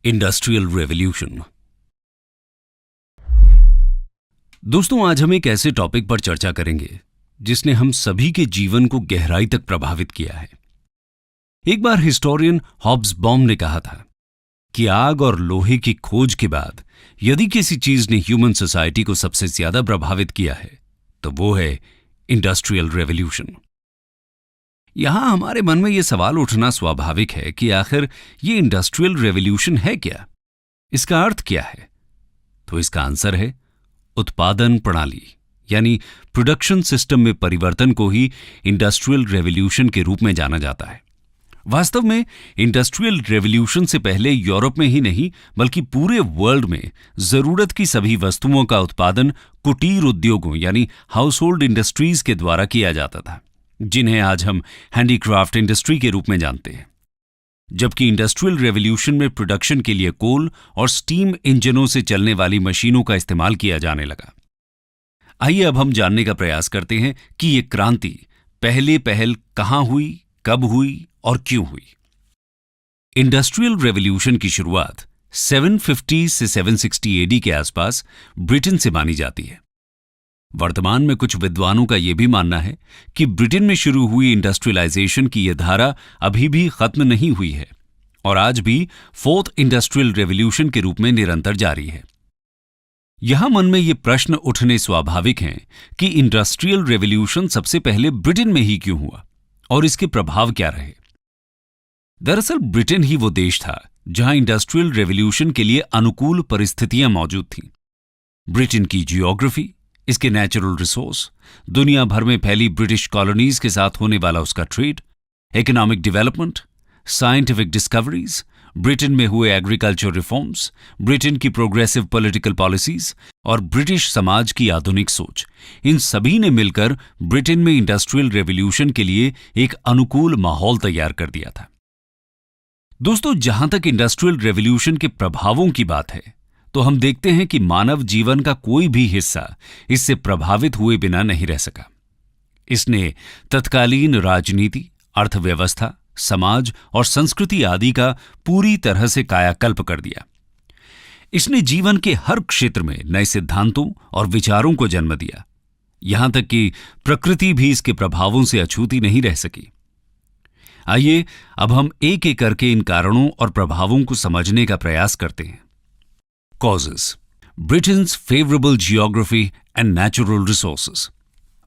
Industrial revolution. दोस्तों, आज हम एक ऐसे टॉपिक पर चर्चा करेंगे जिसने हम सभी के जीवन को गहराई तक प्रभावित किया है। एक बार हिस्टोरियन हॉब्सबॉम ने कहा था कि आग और लोहे की खोज के बाद यदि किसी चीज ने ह्यूमन सोसाइटी को सबसे ज्यादा प्रभावित किया है तो वो है इंडस्ट्रियल रेवोल्यूशन। यहां हमारे मन में यह सवाल उठना स्वाभाविक है कि आखिर ये इंडस्ट्रियल रेवोल्यूशन है क्या, इसका अर्थ क्या है? तो इसका आंसर है उत्पादन प्रणाली यानी प्रोडक्शन सिस्टम में परिवर्तन को ही इंडस्ट्रियल रेवोल्यूशन के रूप में जाना जाता है। वास्तव में इंडस्ट्रियल रेवोल्यूशन से पहले यूरोप में ही नहीं बल्कि पूरे वर्ल्ड में जरूरत की सभी वस्तुओं का उत्पादन कुटीर उद्योगों यानी हाउस होल्ड इंडस्ट्रीज के द्वारा किया जाता था, जिन्हें आज हम हैंडीक्राफ्ट इंडस्ट्री के रूप में जानते हैं। जबकि इंडस्ट्रियल रेवोल्यूशन में प्रोडक्शन के लिए कोल और स्टीम इंजनों से चलने वाली मशीनों का इस्तेमाल किया जाने लगा। आइए अब हम जानने का प्रयास करते हैं कि ये क्रांति पहल कहां हुई, कब हुई और क्यों हुई। इंडस्ट्रियल रेवोल्यूशन की शुरुआत 750 से 760 एडी के आसपास ब्रिटेन से मानी जाती है। वर्तमान में कुछ विद्वानों का यह भी मानना है कि ब्रिटेन में शुरू हुई इंडस्ट्रियलाइजेशन की यह धारा अभी भी खत्म नहीं हुई है और आज भी फोर्थ इंडस्ट्रियल रेवोल्यूशन के रूप में निरंतर जारी है। यहां मन में ये प्रश्न उठने स्वाभाविक हैं कि इंडस्ट्रियल रेवोल्यूशन सबसे पहले ब्रिटेन में ही क्यों हुआ और इसके प्रभाव क्या रहे। दरअसल ब्रिटेन ही वो देश था जहां इंडस्ट्रियल रेवोल्यूशन के लिए अनुकूल परिस्थितियां मौजूद थीं। ब्रिटेन की जियोग्राफी, इसके नेचुरल रिसोर्स, दुनिया भर में फैली ब्रिटिश कॉलोनीज के साथ होने वाला उसका trade, economic development, scientific discoveries, Britain में हुए एग्रीकल्चर रिफॉर्म्स, ब्रिटेन की प्रोग्रेसिव पॉलिटिकल पॉलिसीज और ब्रिटिश समाज की आधुनिक सोच, इन सभी ने मिलकर ब्रिटेन में इंडस्ट्रियल रेवोल्यूशन के लिए एक अनुकूल माहौल तैयार कर दिया था। दोस्तों, जहां तक इंडस्ट्रियल रेवोल्यूशन के प्रभावों की बात है तो हम देखते हैं कि मानव जीवन का कोई भी हिस्सा इससे प्रभावित हुए बिना नहीं रह सका। इसने तत्कालीन राजनीति, अर्थव्यवस्था, समाज और संस्कृति आदि का पूरी तरह से कायाकल्प कर दिया। इसने जीवन के हर क्षेत्र में नए सिद्धांतों और विचारों को जन्म दिया, यहां तक कि प्रकृति भी इसके प्रभावों से अछूती नहीं रह सकी। आइए अब हम एक एक करके इन कारणों और प्रभावों को समझने का प्रयास करते हैं। Causes: Britain's favorable geography and natural resources.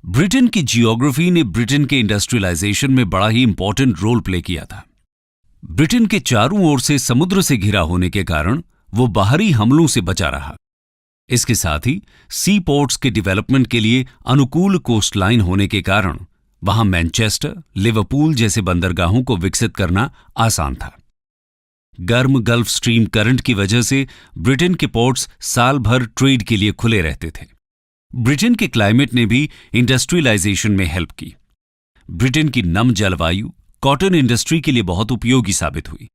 Britain की जियोग्राफी ने ब्रिटेन के इंडस्ट्रियलाइजेशन में बड़ा ही इंपॉर्टेंट रोल प्ले किया था। ब्रिटेन के चारों ओर से समुद्र से घिरा होने के कारण वो बाहरी हमलों से बचा रहा। इसके साथ ही सी पोर्ट्स के डेवलपमेंट के लिए अनुकूल कोस्ट लाइन होने के कारण वहां मैनचेस्टर, लिवरपूल जैसे बंदरगाहों को विकसित करना आसान था। गर्म गल्फ स्ट्रीम करंट की वजह से ब्रिटेन के पोर्ट्स साल भर ट्रेड के लिए खुले रहते थे। ब्रिटेन के क्लाइमेट ने भी इंडस्ट्रियलाइजेशन में हेल्प की। ब्रिटेन की नम जलवायु कॉटन इंडस्ट्री के लिए बहुत उपयोगी साबित हुई,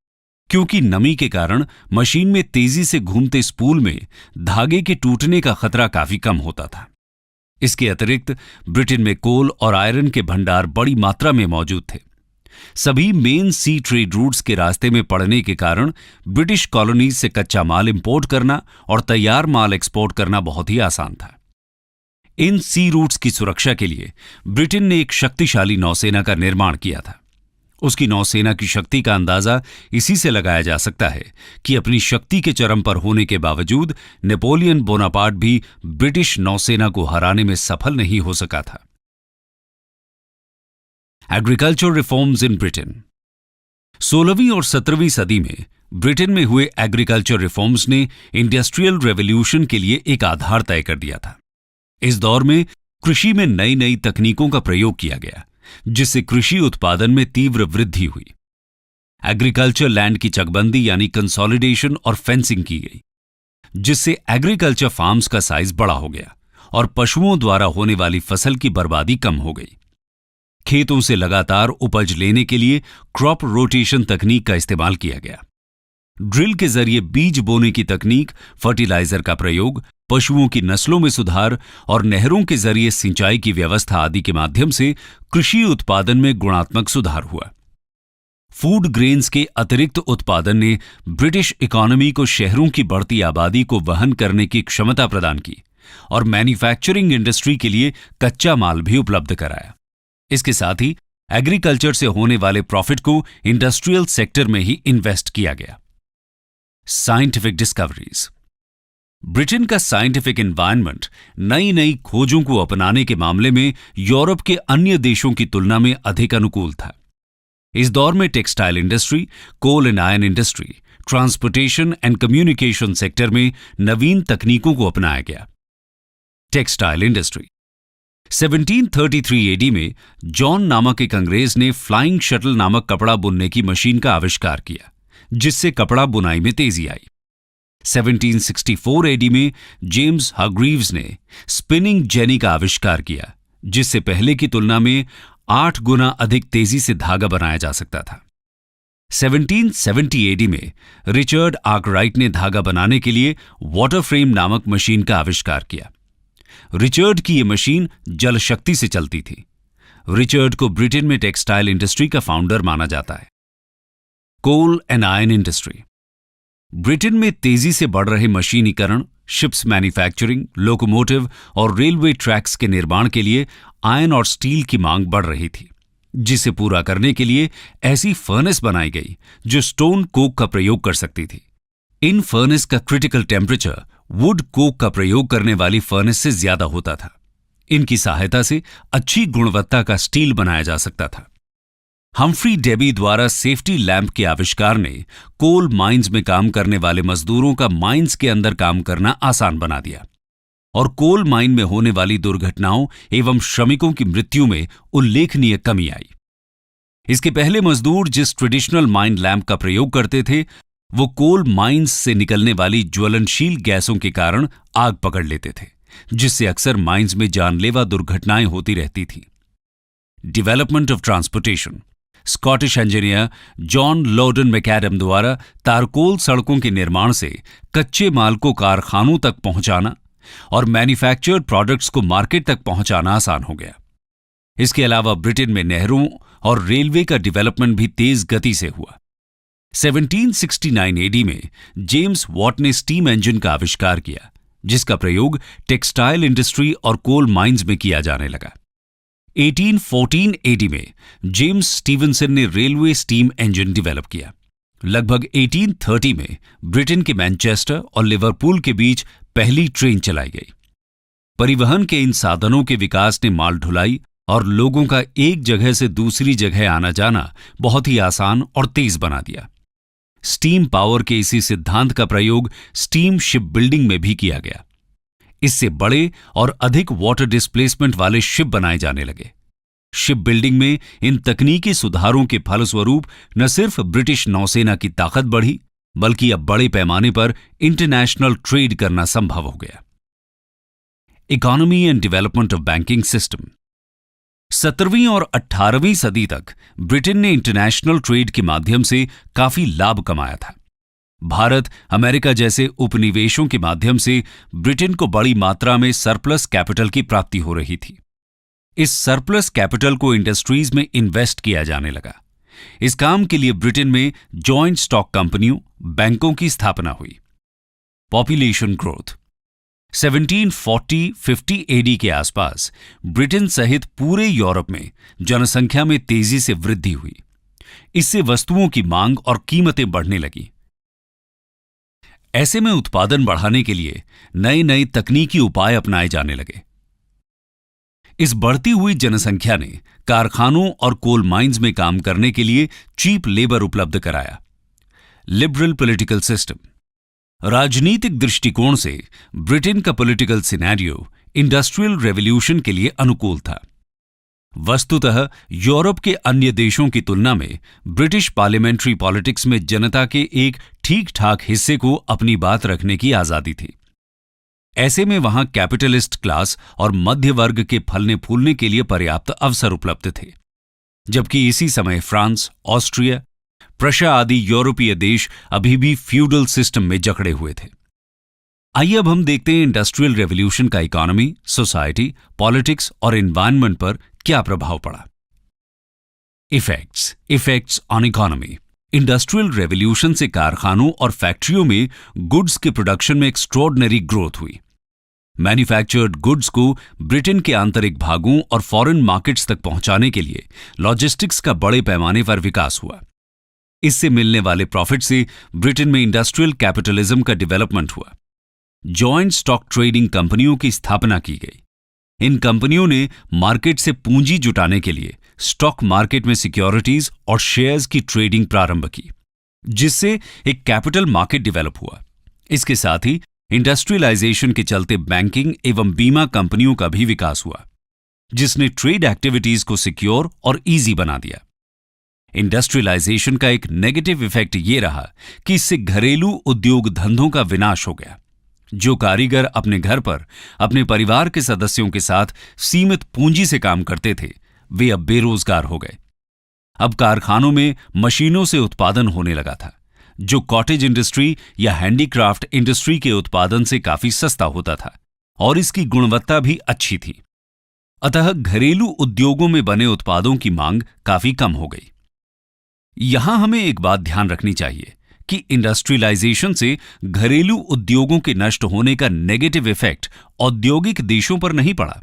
क्योंकि नमी के कारण मशीन में तेजी से घूमते स्पूल में धागे के टूटने का खतरा काफी कम होता था। इसके अतिरिक्त ब्रिटेन में कोल और आयरन के भंडार बड़ी मात्रा में मौजूद थे। सभी मेन सी ट्रेड रूट्स के रास्ते में पड़ने के कारण ब्रिटिश कॉलोनीज से कच्चा माल इंपोर्ट करना और तैयार माल एक्सपोर्ट करना बहुत ही आसान था। इन सी रूट्स की सुरक्षा के लिए ब्रिटेन ने एक शक्तिशाली नौसेना का निर्माण किया था। उसकी नौसेना की शक्ति का अंदाजा इसी से लगाया जा सकता है कि अपनी शक्ति के चरम पर होने के बावजूद नेपोलियन बोनापार्ट भी ब्रिटिश नौसेना को हराने में सफल नहीं हो सका था। Agriculture reforms in Britain. 16वीं और 17वीं सदी में ब्रिटेन में हुए एग्रीकल्चर रिफॉर्म्स ने इंडस्ट्रियल रेवोल्यूशन के लिए एक आधार तय कर दिया था। इस दौर में कृषि में नई नई तकनीकों का प्रयोग किया गया, जिससे कृषि उत्पादन में तीव्र वृद्धि हुई। एग्रीकल्चर लैंड की चकबंदी यानी कंसोलिडेशन और फेंसिंग की गई, जिससे एग्रीकल्चर फार्म्स का साइज बड़ा हो गया और पशुओं द्वारा होने वाली फसल की बर्बादी कम हो गई। खेतों से लगातार उपज लेने के लिए क्रॉप रोटेशन तकनीक का इस्तेमाल किया गया। ड्रिल के जरिए बीज बोने की तकनीक, फर्टिलाइजर का प्रयोग, पशुओं की नस्लों में सुधार और नहरों के जरिए सिंचाई की व्यवस्था आदि के माध्यम से कृषि उत्पादन में गुणात्मक सुधार हुआ। फूड ग्रेन्स के अतिरिक्त उत्पादन ने ब्रिटिश इकोनॉमी को शहरों की बढ़ती आबादी को वहन करने की क्षमता प्रदान की और मैन्युफैक्चरिंग इंडस्ट्री के लिए कच्चा माल भी उपलब्ध कराया। इसके साथ ही एग्रीकल्चर से होने वाले प्रॉफिट को इंडस्ट्रियल सेक्टर में ही इन्वेस्ट किया गया। Scientific discoveries. ब्रिटेन का साइंटिफिक एनवायरनमेंट नई नई खोजों को अपनाने के मामले में यूरोप के अन्य देशों की तुलना में अधिक अनुकूल था। इस दौर में textile industry, coal and iron industry, transportation and communication sector में नवीन तकनीकों को अपनाया गया। Textile industry. 1733 एडी में जॉन नामक एक अंग्रेज ने फ्लाइंग शटल नामक कपड़ा बुनने की मशीन का आविष्कार किया, जिससे कपड़ा बुनाई में तेजी आई। 1764 एडी में जेम्स हार्ग्रीव्स ने स्पिनिंग जेनी का आविष्कार किया, जिससे पहले की तुलना में 8 गुना अधिक तेजी से धागा बनाया जा सकता था। 1770 एडी में रिचर्ड आर्कराइट ने धागा बनाने के लिए वाटर फ्रेम नामक मशीन का आविष्कार किया। रिचर्ड की यह मशीन जल शक्ति से चलती थी। रिचर्ड को ब्रिटेन में टेक्सटाइल इंडस्ट्री का फाउंडर माना जाता है। कोल एंड आयरन इंडस्ट्री। ब्रिटेन में तेजी से बढ़ रहे मशीनीकरण, शिप्स मैन्युफैक्चरिंग, लोकोमोटिव और रेलवे ट्रैक्स के निर्माण के लिए आयरन और स्टील की मांग बढ़ रही थी, जिसे पूरा करने के लिए ऐसी फर्नेस बनाई गई जो स्टोन कोक का प्रयोग कर सकती थी। इन फर्नेस का क्रिटिकल टेम्परेचर वुड कोक का प्रयोग करने वाली फर्नेस से ज्यादा होता था। इनकी सहायता से अच्छी गुणवत्ता का स्टील बनाया जा सकता था। हम्फ्री डेबी द्वारा सेफ्टी लैंप के आविष्कार ने कोल माइंस में काम करने वाले मजदूरों का माइंस के अंदर काम करना आसान बना दिया और कोल माइन में होने वाली दुर्घटनाओं एवं श्रमिकों की मृत्यु में उल्लेखनीय कमी आई। इसके पहले मजदूर जिस ट्रेडिशनल माइन लैंप का प्रयोग करते थे, वो कोल माइंस से निकलने वाली ज्वलनशील गैसों के कारण आग पकड़ लेते थे, जिससे अक्सर माइंस में जानलेवा दुर्घटनाएं होती रहती थीं। Development of transportation. Scottish engineer John Loudon McAdam द्वारा तारकोल सड़कों के निर्माण से कच्चे माल को कारखानों तक पहुंचाना और मैन्युफैक्चर्ड प्रोडक्ट्स को मार्केट तक पहुंचाना आसान हो गया। इसके अलावा ब्रिटेन में नहरों और रेलवे का डेवलपमेंट भी तेज गति से हुआ। 1769 एडी में जेम्स वॉट ने स्टीम इंजन का आविष्कार किया, जिसका प्रयोग टेक्सटाइल इंडस्ट्री और कोल माइंस में किया जाने लगा। 1814 एडी में जेम्स स्टीवनसन ने रेलवे स्टीम इंजन डेवलप किया। लगभग 1830 में ब्रिटेन के मैनचेस्टर और लिवरपूल के बीच पहली ट्रेन चलाई गई। परिवहन के इन साधनों के विकास ने माल ढुलाई और लोगों का एक जगह से दूसरी जगह आना जाना बहुत ही आसान और तेज बना दिया। स्टीम पावर के इसी सिद्धांत का प्रयोग स्टीम शिप बिल्डिंग में भी किया गया। इससे बड़े और अधिक वाटर डिस्प्लेसमेंट वाले शिप बनाए जाने लगे। शिप बिल्डिंग में इन तकनीकी सुधारों के फलस्वरूप न सिर्फ ब्रिटिश नौसेना की ताकत बढ़ी, बल्कि अब बड़े पैमाने पर इंटरनेशनल ट्रेड करना संभव हो गया। Economy and development of banking system. 17वीं और 18वीं सदी तक ब्रिटेन ने इंटरनेशनल ट्रेड के माध्यम से काफी लाभ कमाया था। भारत, अमेरिका जैसे उपनिवेशों के माध्यम से ब्रिटेन को बड़ी मात्रा में सरप्लस कैपिटल की प्राप्ति हो रही थी। इस सरप्लस कैपिटल को इंडस्ट्रीज में इन्वेस्ट किया जाने लगा। इस काम के लिए ब्रिटेन में जॉइंट स्टॉक कंपनियों, बैंकों की स्थापना हुई। Population growth. 1740-50 एडी के आसपास ब्रिटेन सहित पूरे यूरोप में जनसंख्या में तेजी से वृद्धि हुई। इससे वस्तुओं की मांग और कीमतें बढ़ने लगी। ऐसे में उत्पादन बढ़ाने के लिए नए नए तकनीकी उपाय अपनाए जाने लगे। इस बढ़ती हुई जनसंख्या ने कारखानों और कोल माइंस में काम करने के लिए चीप लेबर उपलब्ध कराया। Liberal political system. राजनीतिक दृष्टिकोण से ब्रिटेन का पॉलिटिकल सिनेरियो इंडस्ट्रियल रेवोल्यूशन के लिए अनुकूल था। वस्तुतः यूरोप के अन्य देशों की तुलना में ब्रिटिश पार्लियामेंट्री पॉलिटिक्स में जनता के एक ठीक ठाक हिस्से को अपनी बात रखने की आजादी थी। ऐसे में वहां कैपिटलिस्ट क्लास और मध्य वर्ग के फलने फूलने के लिए पर्याप्त अवसर उपलब्ध थे, जबकि इसी समय फ्रांस, ऑस्ट्रिया, प्रशा आदि यूरोपीय देश अभी भी फ्यूडल सिस्टम में जकड़े हुए थे। आइए अब हम देखते हैं इंडस्ट्रियल रेवोल्यूशन का इकोनॉमी, सोसाइटी, पॉलिटिक्स और एनवायरनमेंट पर क्या प्रभाव पड़ा। Effects on economy. Industrial revolution से कारखानों और फैक्ट्रियों में गुड्स के प्रोडक्शन में एक्स्ट्रॉर्डिनरी ग्रोथ हुई। मैन्युफैक्चर्ड गुड्स को ब्रिटेन के आंतरिक भागों और फॉरेन मार्केट्स तक पहुंचाने के लिए लॉजिस्टिक्स का बड़े पैमाने पर विकास हुआ। इससे मिलने वाले प्रॉफिट से ब्रिटेन में इंडस्ट्रियल कैपिटलिज्म का डेवलपमेंट हुआ। जॉइंट स्टॉक ट्रेडिंग कंपनियों की स्थापना की गई। इन कंपनियों ने मार्केट से पूंजी जुटाने के लिए स्टॉक मार्केट में सिक्योरिटीज और शेयर्स की ट्रेडिंग प्रारंभ की, जिससे एक कैपिटल मार्केट डेवलप हुआ। इसके साथ ही इंडस्ट्रियलाइजेशन के चलते बैंकिंग एवं बीमा कंपनियों का भी विकास हुआ, जिसने ट्रेड एक्टिविटीज को सिक्योर और इजी बना दिया। इंडस्ट्रियलाइजेशन का एक नेगेटिव इफेक्ट ये रहा कि इससे घरेलू उद्योग धंधों का विनाश हो गया। जो कारीगर अपने घर पर अपने परिवार के सदस्यों के साथ सीमित पूंजी से काम करते थे, वे अब बेरोजगार हो गए। अब कारखानों में मशीनों से उत्पादन होने लगा था, जो कॉटेज इंडस्ट्री या हैंडीक्राफ्ट इंडस्ट्री के उत्पादन से काफी सस्ता होता था और इसकी गुणवत्ता भी अच्छी थी। अतः घरेलू उद्योगों में बने उत्पादों की मांग काफी कम हो गई। यहां हमें एक बात ध्यान रखनी चाहिए कि इंडस्ट्रियलाइजेशन से घरेलू उद्योगों के नष्ट होने का नेगेटिव इफेक्ट औद्योगिक देशों पर नहीं पड़ा,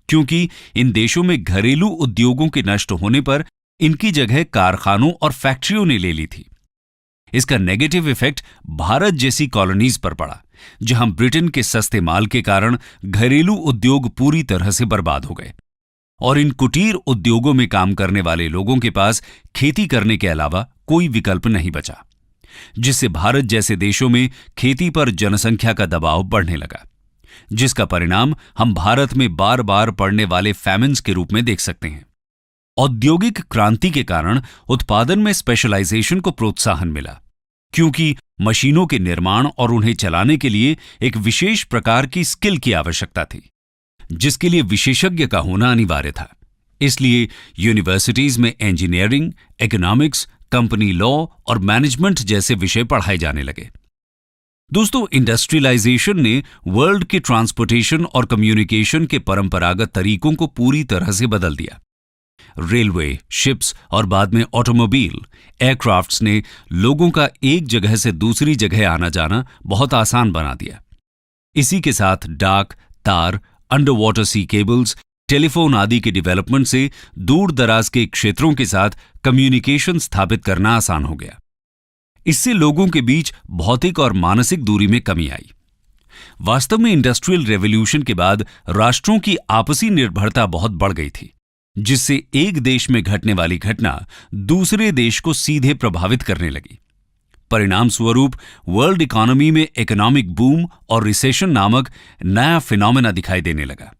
क्योंकि इन देशों में घरेलू उद्योगों के नष्ट होने पर इनकी जगह कारखानों और फैक्ट्रियों ने ले ली थी। इसका नेगेटिव इफेक्ट भारत जैसी कॉलोनीज पर पड़ा, जहां ब्रिटेन के सस्ते माल के कारण घरेलू उद्योग पूरी तरह से बर्बाद हो गए और इन कुटीर उद्योगों में काम करने वाले लोगों के पास खेती करने के अलावा कोई विकल्प नहीं बचा, जिससे भारत जैसे देशों में खेती पर जनसंख्या का दबाव बढ़ने लगा, जिसका परिणाम हम भारत में बार बार पड़ने वाले फैमिन्स के रूप में देख सकते हैं। औद्योगिक क्रांति के कारण उत्पादन में स्पेशलाइजेशन को प्रोत्साहन मिला, क्योंकि मशीनों के निर्माण और उन्हें चलाने के लिए एक विशेष प्रकार की स्किल की आवश्यकता थी, जिसके लिए विशेषज्ञ का होना अनिवार्य था। इसलिए यूनिवर्सिटीज में इंजीनियरिंग, इकोनॉमिक्स, कंपनी लॉ और मैनेजमेंट जैसे विषय पढ़ाए जाने लगे। दोस्तों, इंडस्ट्रियलाइजेशन ने वर्ल्ड के ट्रांसपोर्टेशन और कम्युनिकेशन के परंपरागत तरीकों को पूरी तरह से बदल दिया। रेलवे, शिप्स और बाद में ऑटोमोबाइल, एयरक्राफ्ट्स ने लोगों का एक जगह से दूसरी जगह आना जाना बहुत आसान बना दिया। इसी के साथ डाक, तार, अंडर वाटर सी केबल्स, टेलीफोन आदि के डेवलपमेंट से दूर दराज के क्षेत्रों के साथ कम्युनिकेशन स्थापित करना आसान हो गया। इससे लोगों के बीच भौतिक और मानसिक दूरी में कमी आई। वास्तव में इंडस्ट्रियल रेवोल्यूशन के बाद राष्ट्रों की आपसी निर्भरता बहुत बढ़ गई थी, जिससे एक देश में घटने वाली घटना दूसरे देश को सीधे प्रभावित करने लगी। परिणाम स्वरूप वर्ल्ड इकोनॉमी में इकोनॉमिक बूम और रिसेशन नामक नया फिनोमेना दिखाई देने लगा।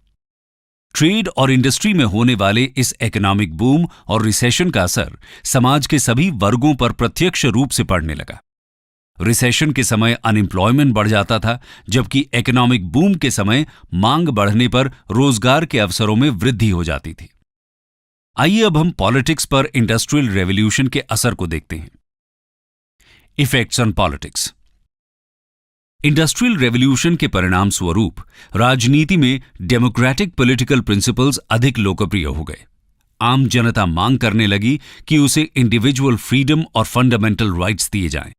ट्रेड और इंडस्ट्री में होने वाले इस इकोनॉमिक बूम और रिसेशन का असर समाज के सभी वर्गों पर प्रत्यक्ष रूप से पड़ने लगा। रिसेशन के समय अनएम्प्लॉयमेंट बढ़ जाता था, जबकि इकोनॉमिक बूम के समय मांग बढ़ने पर रोजगार के अवसरों में वृद्धि हो जाती थी। आइए अब हम पॉलिटिक्स पर इंडस्ट्रियल रेवोल्यूशन के असर को देखते हैं। Effects on politics. Industrial revolution के परिणाम स्वरूप राजनीति में डेमोक्रेटिक पॉलिटिकल प्रिंसिपल्स अधिक लोकप्रिय हो गए। आम जनता मांग करने लगी कि उसे इंडिविजुअल फ्रीडम और फंडामेंटल राइट्स दिए जाएं।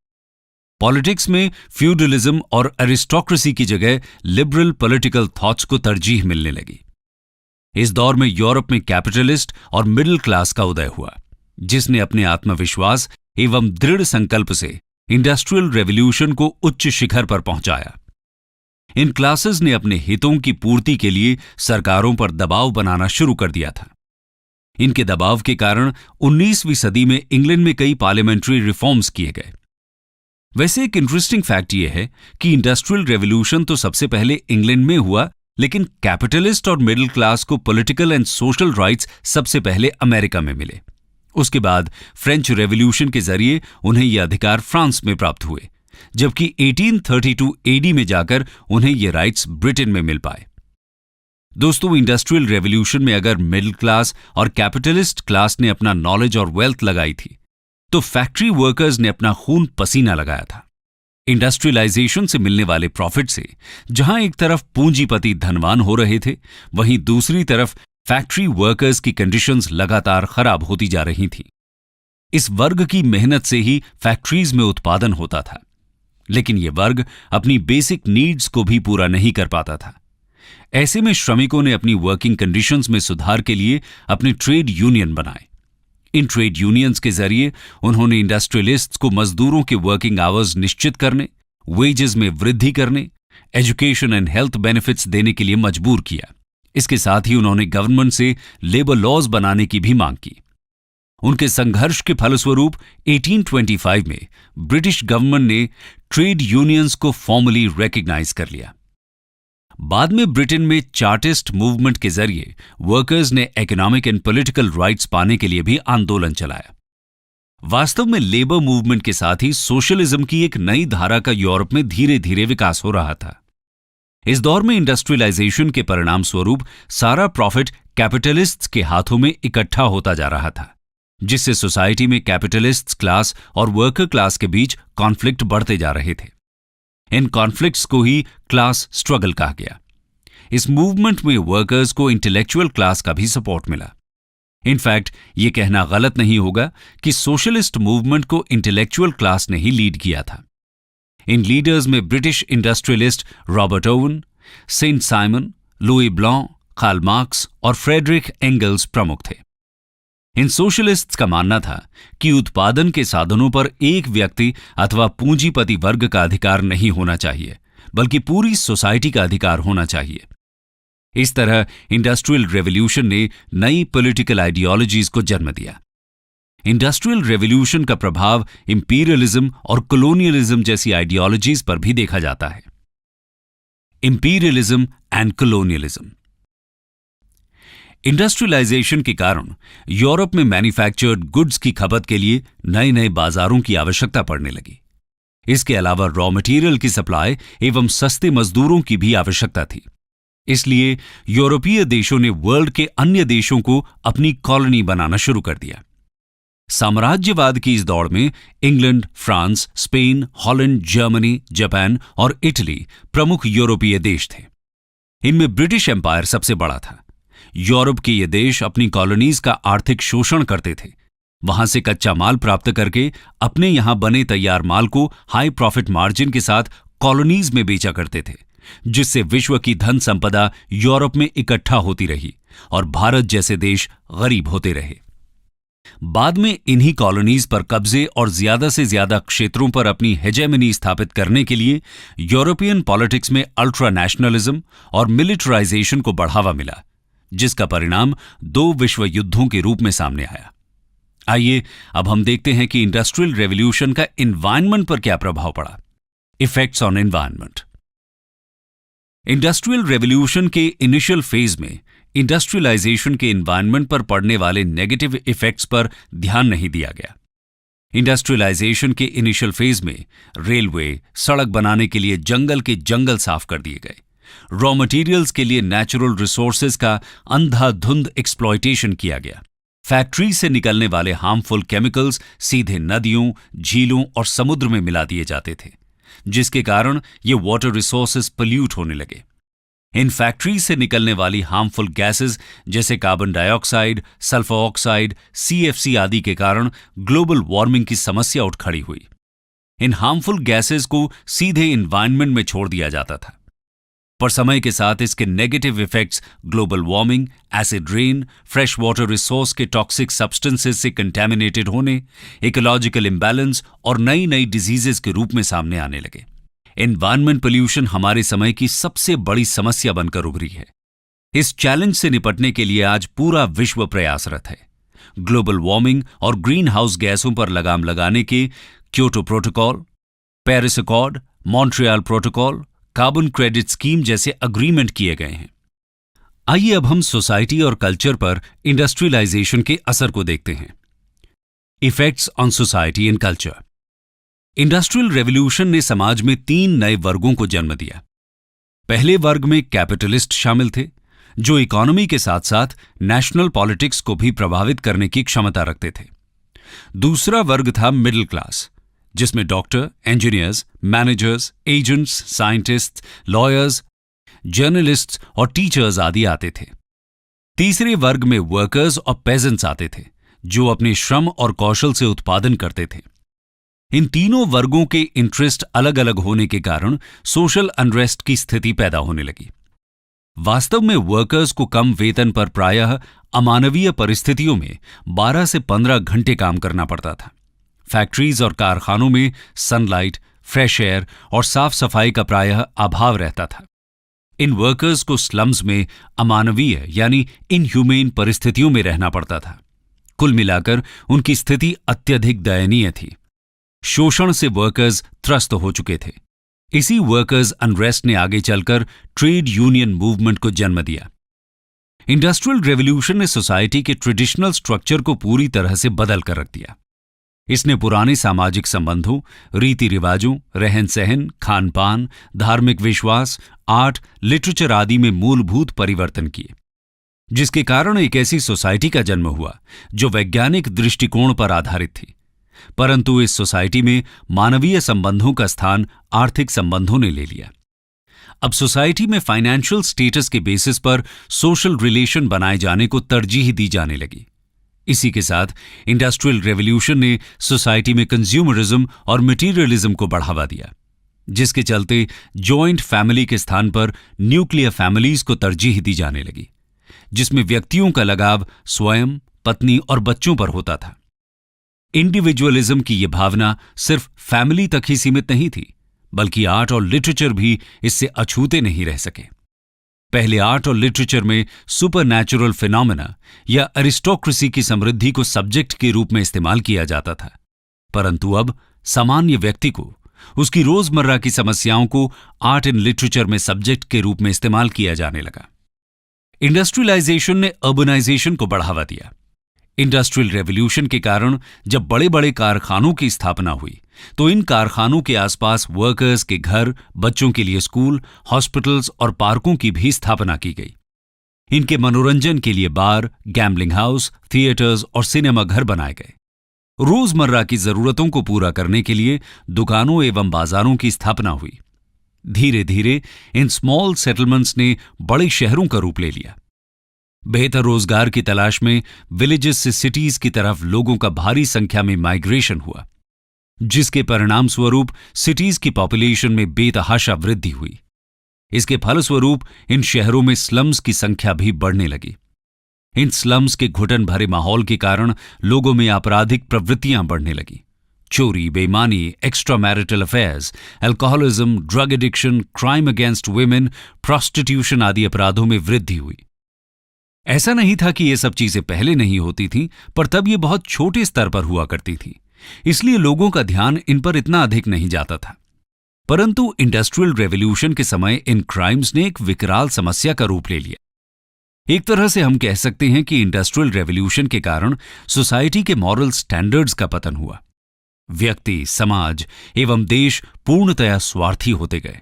पॉलिटिक्स में फ्यूडलिज्म और एरिस्टोक्रेसी की जगह लिबरल पॉलिटिकल थॉट्स को तरजीह मिलने लगी। इस दौर में यूरोप में कैपिटलिस्ट और मिडिल क्लास का उदय हुआ, जिसने अपने आत्मविश्वास एवं दृढ़ संकल्प से इंडस्ट्रियल रेवोल्यूशन को उच्च शिखर पर पहुंचाया। इन क्लासेस ने अपने हितों की पूर्ति के लिए सरकारों पर दबाव बनाना शुरू कर दिया था। इनके दबाव के कारण 19वीं सदी में इंग्लैंड में कई पार्लियामेंट्री रिफॉर्म्स किए गए। वैसे एक इंटरेस्टिंग फैक्ट यह है कि इंडस्ट्रियल रेवोल्यूशन तो सबसे पहले इंग्लैंड में हुआ, लेकिन कैपिटलिस्ट और मिडिल क्लास को पॉलिटिकल एंड सोशल राइट्स सबसे पहले अमेरिका में मिले। उसके बाद फ्रेंच रेवोल्यूशन के जरिए उन्हें ये अधिकार फ्रांस में प्राप्त हुए, जबकि 1832 एडी में जाकर उन्हें ये राइट्स ब्रिटेन में मिल पाए। दोस्तों, इंडस्ट्रियल रेवोल्यूशन में अगर मिडिल क्लास और कैपिटलिस्ट क्लास ने अपना नॉलेज और वेल्थ लगाई थी, तो फैक्ट्री वर्कर्स ने अपना खून पसीना लगाया था। इंडस्ट्रियलाइजेशन से मिलने वाले प्रॉफिट से जहां एक तरफ पूंजीपति धनवान हो रहे थे, वहीं दूसरी तरफ फैक्ट्री वर्कर्स की कंडीशंस लगातार खराब होती जा रही थी। इस वर्ग की मेहनत से ही फैक्ट्रीज में उत्पादन होता था, लेकिन यह वर्ग अपनी बेसिक नीड्स को भी पूरा नहीं कर पाता था। ऐसे में श्रमिकों ने अपनी वर्किंग कंडीशंस में सुधार के लिए अपने ट्रेड यूनियन बनाए। इन ट्रेड यूनियंस के जरिए उन्होंने इंडस्ट्रियलिस्ट्स को मजदूरों के वर्किंग आवर्स निश्चित करने, वेजेस में वृद्धि करने, एजुकेशन एंड हेल्थ बेनिफिट्स देने के लिए मजबूर किया। इसके साथ ही उन्होंने गवर्नमेंट से लेबर लॉज बनाने की भी मांग की। उनके संघर्ष के फलस्वरूप 1825 में ब्रिटिश गवर्नमेंट ने ट्रेड यूनियंस को फॉर्मली रिकॉग्नाइज कर लिया। बाद में ब्रिटेन में चार्टिस्ट मूवमेंट के जरिए वर्कर्स ने इकोनॉमिक एंड पॉलिटिकल राइट्स पाने के लिए भी आंदोलन चलाया। वास्तव में लेबर मूवमेंट के साथ ही सोशलिज्म की एक नई धारा का यूरोप में धीरे धीरे विकास हो रहा था। इस दौर में इंडस्ट्रियलाइजेशन के परिणाम स्वरूप सारा प्रॉफिट कैपिटलिस्ट्स के हाथों में इकट्ठा होता जा रहा था, जिससे सोसाइटी में कैपिटलिस्ट क्लास और वर्कर क्लास के बीच कॉन्फ्लिक्ट बढ़ते जा रहे थे। इन कॉन्फ्लिक्ट्स को ही क्लास स्ट्रगल कहा गया। इस मूवमेंट में वर्कर्स को इंटेलेक्चुअल क्लास का भी सपोर्ट मिला। इनफैक्ट ये कहना गलत नहीं होगा कि सोशलिस्ट मूवमेंट को इंटेलेक्चुअल क्लास ने ही लीड किया था। इन लीडर्स में British industrialist Robert Owen, Saint Simon, Louis Blanc, Karl Marx और फ्रेडरिक एंगल्स प्रमुख थे। इन सोशलिस्ट्स का मानना था कि उत्पादन के साधनों पर एक व्यक्ति अथवा पूंजीपति वर्ग का अधिकार नहीं होना चाहिए, बल्कि पूरी सोसाइटी का अधिकार होना चाहिए। इस तरह इंडस्ट्रियल रेवोल्यूशन ने नई पॉलिटिकल आइडियोलॉजीज को जन्म दिया। इंडस्ट्रियल रेवोल्यूशन का प्रभाव इंपीरियलिज्म और कॉलोनियलिज्म जैसी आइडियोलॉजीज पर भी देखा जाता है। Imperialism and colonialism. इंडस्ट्रियलाइजेशन के कारण यूरोप में मैन्युफैक्चर्ड गुड्स की खपत के लिए नए नए बाजारों की आवश्यकता पड़ने लगी। इसके अलावा रॉ मटेरियल की सप्लाई एवं सस्ते मजदूरों की भी आवश्यकता थी। इसलिए यूरोपीय देशों ने वर्ल्ड के अन्य देशों को अपनी कॉलोनी बनाना शुरू कर दिया। साम्राज्यवाद की इस दौड़ में England, France, Spain, Holland, Germany, Japan और इटली प्रमुख यूरोपीय देश थे। इनमें ब्रिटिश एम्पायर सबसे बड़ा था। यूरोप के ये देश अपनी कॉलोनीज का आर्थिक शोषण करते थे। वहां से कच्चा माल प्राप्त करके अपने यहां बने तैयार माल को हाई प्रॉफिट मार्जिन के साथ कॉलोनीज में बेचा करते थे, जिससे विश्व की धन संपदा यूरोप में इकट्ठा होती रही और भारत जैसे देश गरीब होते रहे। बाद में इन्हीं कॉलोनीज पर कब्जे और ज्यादा से ज्यादा क्षेत्रों पर अपनी हेजेमनी स्थापित करने के लिए यूरोपियन पॉलिटिक्स में अल्ट्रा नेशनलिज्म और मिलिटराइजेशन को बढ़ावा मिला, जिसका परिणाम 2 विश्व युद्धों के रूप में सामने आया। आइए अब हम देखते हैं कि इंडस्ट्रियल रेवोल्यूशन का एनवायरनमेंट पर क्या प्रभाव पड़ा। Effects on environment. Industrial revolution के इनिशियल फेज में इंडस्ट्रियलाइजेशन के एनवायरनमेंट पर पड़ने वाले नेगेटिव इफेक्ट्स पर ध्यान नहीं दिया गया। इंडस्ट्रियलाइजेशन के इनिशियल फेज में रेलवे, सड़क बनाने के लिए जंगल के जंगल साफ कर दिए गए। रॉ मटेरियल्स के लिए नेचुरल रिसोर्सेज का अंधाधुंध एक्सप्लॉयटेशन किया गया। फैक्ट्री से निकलने वाले हार्मफुल केमिकल्स सीधे नदियों, झीलों और समुद्र में मिला दिए जाते थे, जिसके कारण ये वाटर रिसोर्सेज पोल्यूट होने लगे। इन फैक्ट्री से निकलने वाली हार्मफुल गैसेज जैसे carbon dioxide, sulphur oxide, CFC आदि के कारण ग्लोबल वार्मिंग की समस्या उठ खड़ी हुई। इन हार्मफुल गैसेज को सीधे एनवायरनमेंट में छोड़ दिया जाता था, पर समय के साथ इसके negative effects global warming, acid rain, fresh water resource के टॉक्सिक सब्सटेंसेस से कंटेमिनेटेड होने, इकोलॉजिकल इम्बैलेंस और नई नई डिजीजेस के रूप में सामने आने लगे। एनवायरनमेंट पोल्यूशन हमारे समय की सबसे बड़ी समस्या बनकर उभरी है। इस चैलेंज से निपटने के लिए आज पूरा विश्व प्रयासरत है। ग्लोबल वार्मिंग और ग्रीन हाउस गैसों पर लगाम लगाने के Kyoto protocol, Paris accord, Montreal protocol, carbon credit scheme जैसे अग्रीमेंट किए गए हैं। आइए अब हम सोसाइटी और कल्चर पर इंडस्ट्रियलाइजेशन के असर को देखते हैं। Effects on society and culture. Industrial revolution ने समाज में 3 नए वर्गों को जन्म दिया। पहले वर्ग में कैपिटलिस्ट शामिल थे, जो इकोनॉमी के साथ साथ नेशनल पॉलिटिक्स को भी प्रभावित करने की क्षमता रखते थे। दूसरा वर्ग था मिडिल क्लास, जिसमें doctor, engineers, managers, agents, scientist, lawyers, journalists और टीचर्स आदि आते थे। तीसरे वर्ग में वर्कर्स और पेजेंट्स आते थे, जो अपने श्रम और कौशल से उत्पादन करते थे। इन तीनों वर्गों के इंटरेस्ट अलग अलग होने के कारण सोशल अनरेस्ट की स्थिति पैदा होने लगी। वास्तव में वर्कर्स को कम वेतन पर प्रायः अमानवीय परिस्थितियों में 12 से 15 घंटे काम करना पड़ता था। फैक्ट्रीज और कारखानों में सनलाइट, फ्रेश एयर और साफ सफाई का प्रायः अभाव रहता था। इन वर्कर्स को स्लम्स में अमानवीय यानी इनह्यूमेन परिस्थितियों में रहना पड़ता था। कुल मिलाकर उनकी स्थिति अत्यधिक दयनीय थी। शोषण से वर्कर्स त्रस्त हो चुके थे। इसी वर्कर्स अनरेस्ट ने आगे चलकर ट्रेड यूनियन मूवमेंट को जन्म दिया। इंडस्ट्रियल रेवोल्यूशन ने सोसाइटी के ट्रेडिशनल स्ट्रक्चर को पूरी तरह से बदल कर रख दिया। इसने पुराने सामाजिक संबंधों, रीति रिवाजों, रहन सहन, खान पान, धार्मिक विश्वास, आर्ट, लिटरेचर आदि में मूलभूत परिवर्तन किए, जिसके कारण एक ऐसी सोसाइटी का जन्म हुआ जो वैज्ञानिक दृष्टिकोण पर आधारित थी। परंतु इस सोसाइटी में मानवीय संबंधों का स्थान आर्थिक संबंधों ने ले लिया। अब सोसाइटी में फाइनेंशियल स्टेटस के बेसिस पर सोशल रिलेशन बनाए जाने को तरजीह दी जाने लगी। इसी के साथ इंडस्ट्रियल रेवोल्यूशन ने सोसाइटी में कंज्यूमरिज्म और मटीरियलिज्म को बढ़ावा दिया, जिसके चलते जॉइंट फैमिली के स्थान पर न्यूक्लियर फैमिलीज को तरजीह दी जाने लगी, जिसमें व्यक्तियों का लगाव स्वयं, पत्नी और बच्चों पर होता था। इंडिविजुअलिज्म की यह भावना सिर्फ फैमिली तक ही सीमित नहीं थी, बल्कि आर्ट और लिटरेचर भी इससे अछूते नहीं रह सके। पहले आर्ट और लिटरेचर में सुपरनैचुरल फिनोमेना या अरिस्टोक्रेसी की समृद्धि को सब्जेक्ट के रूप में इस्तेमाल किया जाता था, परंतु अब सामान्य व्यक्ति को, उसकी रोजमर्रा की समस्याओं को आर्ट एंड लिटरेचर में सब्जेक्ट के रूप में इस्तेमाल किया जाने लगा। इंडस्ट्रियलाइजेशन ने अर्बनाइजेशन को बढ़ावा दिया। इंडस्ट्रियल रेवोल्यूशन के कारण जब बड़े बड़े कारखानों की स्थापना हुई, तो इन कारखानों के आसपास वर्कर्स के घर, बच्चों के लिए स्कूल, हॉस्पिटल्स और पार्कों की भी स्थापना की गई। इनके मनोरंजन के लिए बार, गैम्बलिंग हाउस, थिएटर्स और सिनेमा घर बनाए गए। रोजमर्रा की जरूरतों को पूरा करने के लिए दुकानों एवं बाजारों की स्थापना हुई। धीरे धीरे इन स्मॉल सेटलमेंट्स ने बड़े शहरों का रूप ले लिया। बेहतर रोजगार की तलाश में विलेजेस से सिटीज की तरफ लोगों का भारी संख्या में माइग्रेशन हुआ, जिसके परिणाम स्वरूप सिटीज की पॉपुलेशन में बेतहाशा वृद्धि हुई। इसके फलस्वरूप इन शहरों में स्लम्स की संख्या भी बढ़ने लगी। इन स्लम्स के घुटन भरे माहौल के कारण लोगों में आपराधिक प्रवृत्तियां बढ़ने लगी। चोरी, बेईमानी, extra marital affairs, alcoholism, drug addiction, crime against women, prostitution आदि अपराधों में वृद्धि हुई। ऐसा नहीं था कि ये सब चीजें पहले नहीं होती थीं, पर तब ये बहुत छोटे स्तर पर हुआ करती थी, इसलिए लोगों का ध्यान इन पर इतना अधिक नहीं जाता था। परंतु इंडस्ट्रियल रेवोल्यूशन के समय इन क्राइम्स ने एक विकराल समस्या का रूप ले लिया। एक तरह से हम कह सकते हैं कि इंडस्ट्रियल रेवोल्यूशन के कारण सोसाइटी के मॉरल स्टैंडर्ड्स का पतन हुआ। व्यक्ति, समाज एवं देश पूर्णतया स्वार्थी होते गए।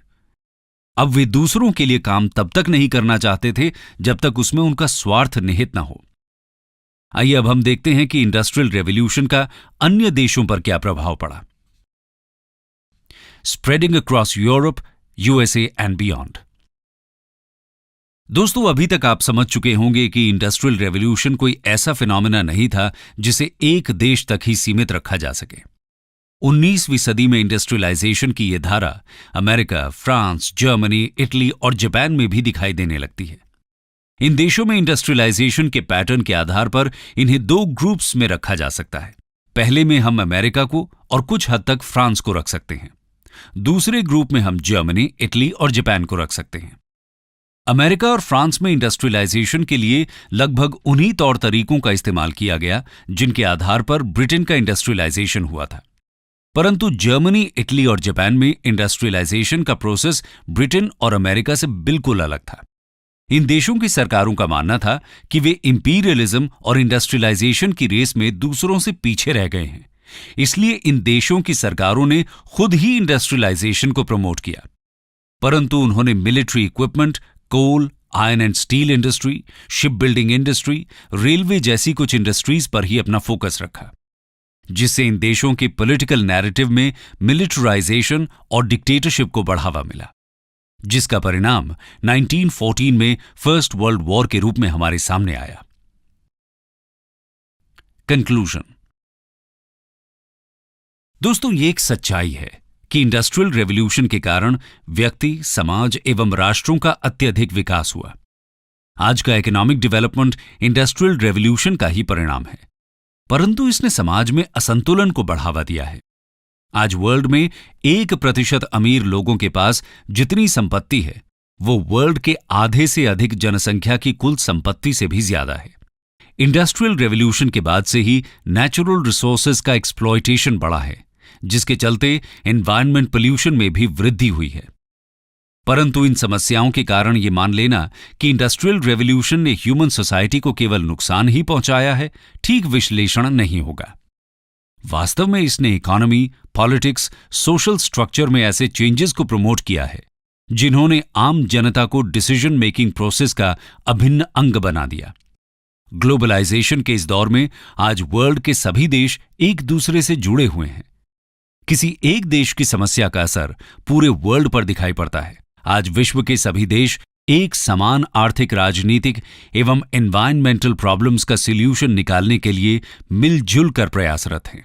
अब वे दूसरों के लिए काम तब तक नहीं करना चाहते थे जब तक उसमें उनका स्वार्थ निहित न हो। आइए अब हम देखते हैं कि इंडस्ट्रियल रेवोल्यूशन का अन्य देशों पर क्या प्रभाव पड़ा। Spreading across Europe, USA and beyond. दोस्तों, अभी तक आप समझ चुके होंगे कि इंडस्ट्रियल रेवोल्यूशन कोई ऐसा फिनोमेना नहीं था जिसे एक देश तक ही सीमित रखा जा सके। 19वीं सदी में इंडस्ट्रियलाइजेशन की यह धारा अमेरिका, फ्रांस, जर्मनी, इटली और जापान में भी दिखाई देने लगती है। इन देशों में इंडस्ट्रियलाइजेशन के पैटर्न के आधार पर इन्हें दो ग्रुप्स में रखा जा सकता है। पहले में हम अमेरिका को और कुछ हद तक फ्रांस को रख सकते हैं। दूसरे ग्रुप में हम जर्मनी, इटली और जापान को रख सकते हैं। अमेरिका और फ्रांस में इंडस्ट्रियलाइजेशन के लिए लगभग उन्हीं तौर तरीकों का इस्तेमाल किया गया जिनके आधार पर ब्रिटेन का इंडस्ट्रियलाइजेशन हुआ था। परंतु जर्मनी, इटली और जापान में इंडस्ट्रियलाइजेशन का प्रोसेस ब्रिटेन और अमेरिका से बिल्कुल अलग था। इन देशों की सरकारों का मानना था कि वे इंपीरियलिज्म और इंडस्ट्रियलाइजेशन की रेस में दूसरों से पीछे रह गए हैं, इसलिए इन देशों की सरकारों ने खुद ही इंडस्ट्रियलाइजेशन को प्रमोट किया। परंतु उन्होंने military equipment, coal, iron and steel industry, ship building industry, railway जैसी कुछ इंडस्ट्रीज पर ही अपना फोकस रखा, जिससे इन देशों के पॉलिटिकल नैरेटिव में मिलिटराइजेशन और डिक्टेटरशिप को बढ़ावा मिला, जिसका परिणाम 1914 में फर्स्ट वर्ल्ड वॉर के रूप में हमारे सामने आया। कंक्लूजन। दोस्तों, ये एक सच्चाई है कि इंडस्ट्रियल रेवोल्यूशन के कारण व्यक्ति, समाज एवं राष्ट्रों का अत्यधिक विकास हुआ। आज का इकोनॉमिक डेवलपमेंट इंडस्ट्रियल रेवोल्यूशन का ही परिणाम है, परंतु इसने समाज में असंतुलन को बढ़ावा दिया है। आज वर्ल्ड में 1% अमीर लोगों के पास जितनी संपत्ति है, वो वर्ल्ड के आधे से अधिक जनसंख्या की कुल संपत्ति से भी ज्यादा है। इंडस्ट्रियल रेवोल्यूशन के बाद से ही नेचुरल रिसोर्सेज का एक्सप्लॉयटेशन बढ़ा है, जिसके चलते एनवायरनमेंट पोल्यूशन में भी वृद्धि हुई है। परंतु इन समस्याओं के कारण ये मान लेना कि इंडस्ट्रियल रेवोल्यूशन ने ह्यूमन सोसाइटी को केवल नुकसान ही पहुंचाया है, ठीक विश्लेषण नहीं होगा। वास्तव में इसने इकोनॉमी, पॉलिटिक्स, सोशल स्ट्रक्चर में ऐसे चेंजेस को प्रमोट किया है जिन्होंने आम जनता को डिसीजन मेकिंग प्रोसेस का अभिन्न अंग बना दिया। ग्लोबलाइजेशन के इस दौर में आज वर्ल्ड के सभी देश एक दूसरे से जुड़े हुए हैं। किसी एक देश की समस्या का असर पूरे वर्ल्ड पर दिखाई पड़ता है। आज विश्व के सभी देश एक समान आर्थिक, राजनीतिक एवं एनवायरमेंटल प्रॉब्लम्स का सॉल्यूशन निकालने के लिए मिलजुल कर प्रयासरत हैं।